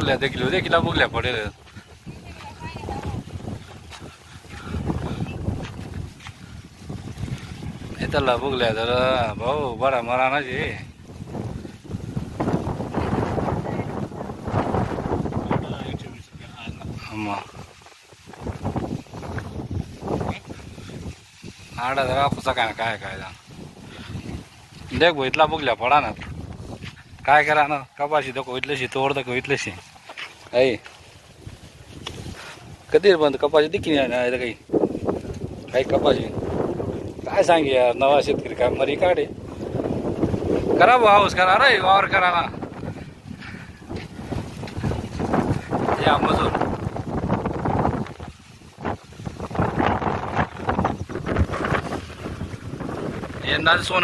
बुगल्या देखील देखील बुगल्या पडेल त्याला बुगल्या तर भाऊ बडा मरा ना जी आडा जरा पुसा काय काय काय देख भाऊ इथला बुगल्या पडा ना काय करा ना कपाशी दाखव इथल्याशी तोड दाखव इथल्याशी आई कधी बंद कपाशी दिखी नाही काही काही कपाशी काय सांगे यार नवा शेतकरी काय मरी काढे करा भाऊ हाऊस करा रे वावर करा ना या मजूर यंदा सोनं